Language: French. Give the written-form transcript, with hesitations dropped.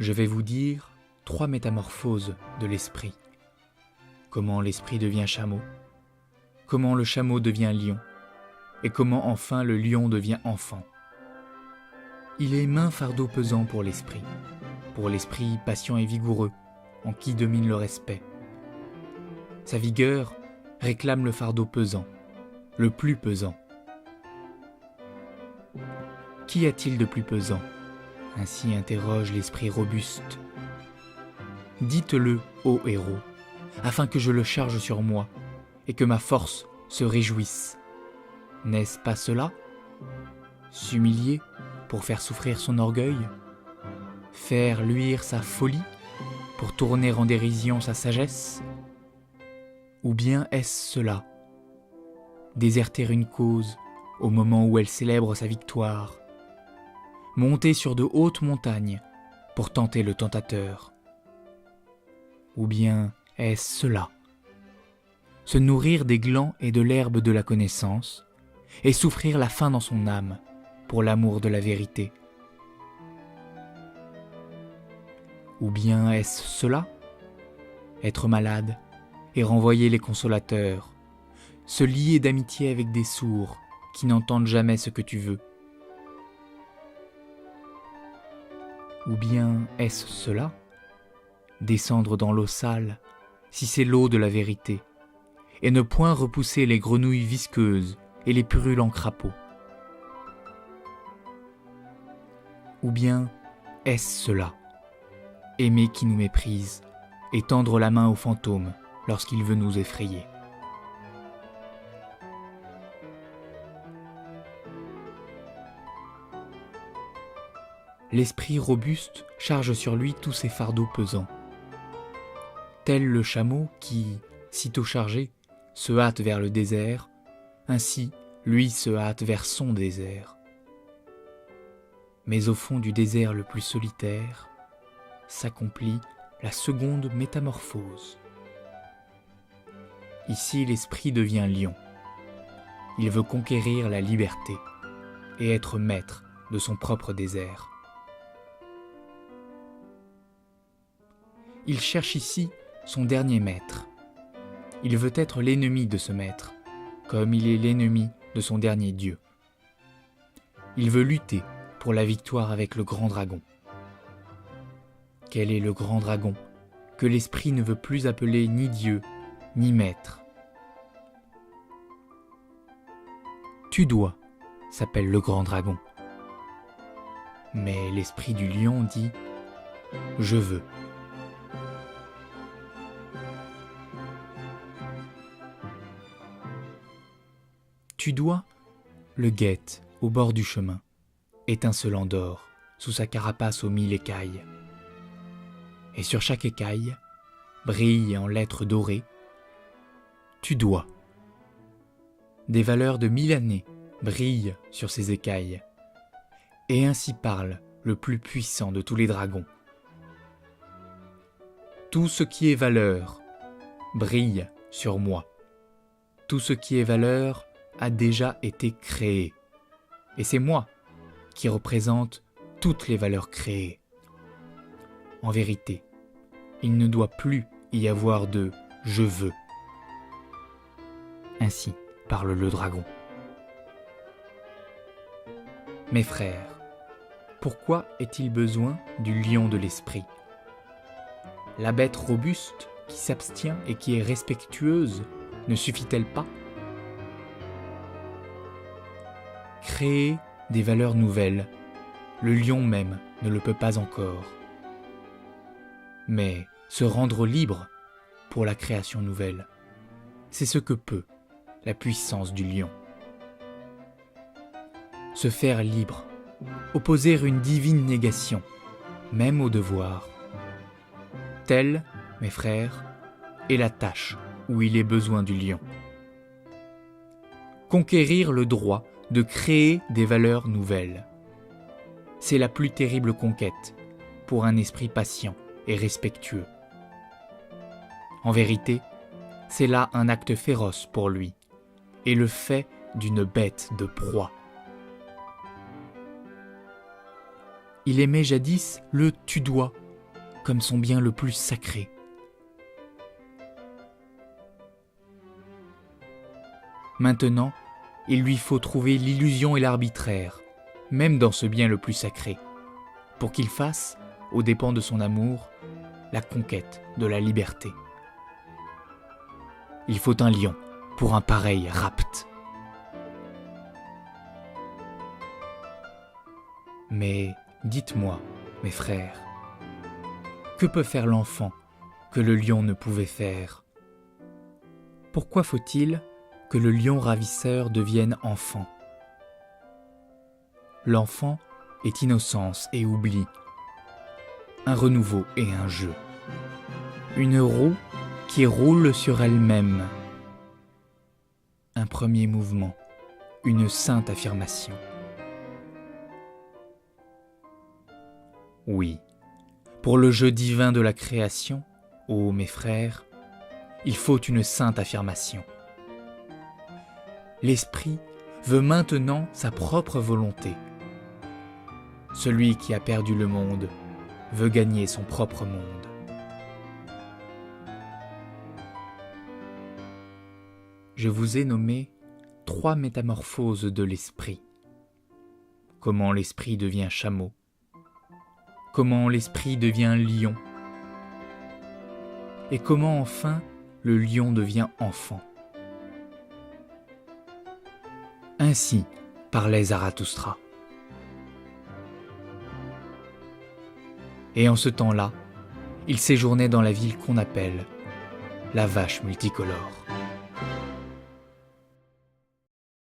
Je vais vous dire 3 métamorphoses de l'esprit. Comment l'esprit devient chameau, comment le chameau devient lion, et comment enfin le lion devient enfant. Il est maint fardeau pesant pour l'esprit patient et vigoureux, en qui domine le respect. Sa vigueur réclame le fardeau pesant, le plus pesant. Qu'y a-t-il de plus pesant ? Ainsi interroge l'esprit robuste. Dites-le, ô héros, afin que je le charge sur moi, et que ma force se réjouisse. N'est-ce pas cela ? S'humilier pour faire souffrir son orgueil ? Faire luire sa folie pour tourner en dérision sa sagesse ? Ou bien est-ce cela ? Déserter une cause au moment où elle célèbre sa victoire ? Monter sur de hautes montagnes pour tenter le tentateur ? Ou bien est-ce cela ? Se nourrir des glands et de l'herbe de la connaissance et souffrir la faim dans son âme pour l'amour de la vérité ? Ou bien est-ce cela ? Être malade et renvoyer les consolateurs, se lier d'amitié avec des sourds qui n'entendent jamais ce que tu veux ? Ou bien est-ce cela ? Descendre dans l'eau sale, si c'est l'eau de la vérité, et ne point repousser les grenouilles visqueuses et les purulents crapauds. Ou bien est-ce cela ? Aimer qui nous méprise, et tendre la main au fantôme lorsqu'il veut nous effrayer. L'esprit robuste charge sur lui tous ses fardeaux pesants. Tel le chameau qui, sitôt chargé, se hâte vers le désert, ainsi lui se hâte vers son désert. Mais au fond du désert le plus solitaire, s'accomplit la seconde métamorphose. Ici l'esprit devient lion. Il veut conquérir la liberté et être maître de son propre désert. Il cherche ici son dernier maître. Il veut être l'ennemi de ce maître, comme il est l'ennemi de son dernier dieu. Il veut lutter pour la victoire avec le grand dragon. Quel est le grand dragon que l'esprit ne veut plus appeler ni dieu, ni maître ? Tu dois s'appelle le grand dragon. Mais l'esprit du lion dit « Je veux ». Tu dois le guette au bord du chemin, étincelant d'or, sous sa carapace aux 1000 écailles. Et sur chaque écaille brille en lettres dorées « Tu dois ». Des valeurs de 1000 années brillent sur ces écailles, et ainsi parle le plus puissant de tous les dragons. Tout ce qui est valeur brille sur moi. Tout ce qui est valeur a déjà été créé, et c'est moi qui représente toutes les valeurs créées. En vérité, il ne doit plus y avoir de « je veux ». Ainsi parle le dragon. Mes frères, pourquoi est-il besoin du lion de l'esprit ? La bête robuste qui s'abstient et qui est respectueuse ne suffit-elle pas ? Créer des valeurs nouvelles, le lion même ne le peut pas encore. Mais se rendre libre pour la création nouvelle, c'est ce que peut la puissance du lion. Se faire libre, opposer une divine négation, même au devoir. Telle, mes frères, est la tâche où il est besoin du lion. Conquérir le droit de créer des valeurs nouvelles. C'est la plus terrible conquête pour un esprit patient et respectueux. En vérité, c'est là un acte féroce pour lui, et le fait d'une bête de proie. Il aimait jadis le « tu dois » comme son bien le plus sacré. Maintenant, il lui faut trouver l'illusion et l'arbitraire, même dans ce bien le plus sacré, pour qu'il fasse, aux dépens de son amour, la conquête de la liberté. Il faut un lion pour un pareil rapt. Mais dites-moi, mes frères, que peut faire l'enfant que le lion ne pouvait faire? Pourquoi faut-il que le lion ravisseur devienne enfant? L'enfant est innocence et oubli, un renouveau et un jeu, une roue qui roule sur elle-même, un premier mouvement, une sainte affirmation. Oui, pour le jeu divin de la création, ô mes frères, il faut une sainte affirmation. L'esprit veut maintenant sa propre volonté. Celui qui a perdu le monde veut gagner son propre monde. Je vous ai nommé 3 métamorphoses de l'esprit. Comment l'esprit devient chameau, comment l'esprit devient lion, et comment enfin le lion devient enfant. Ainsi parlait Zarathustra. Et en ce temps-là, il séjournait dans la ville qu'on appelle la vache multicolore.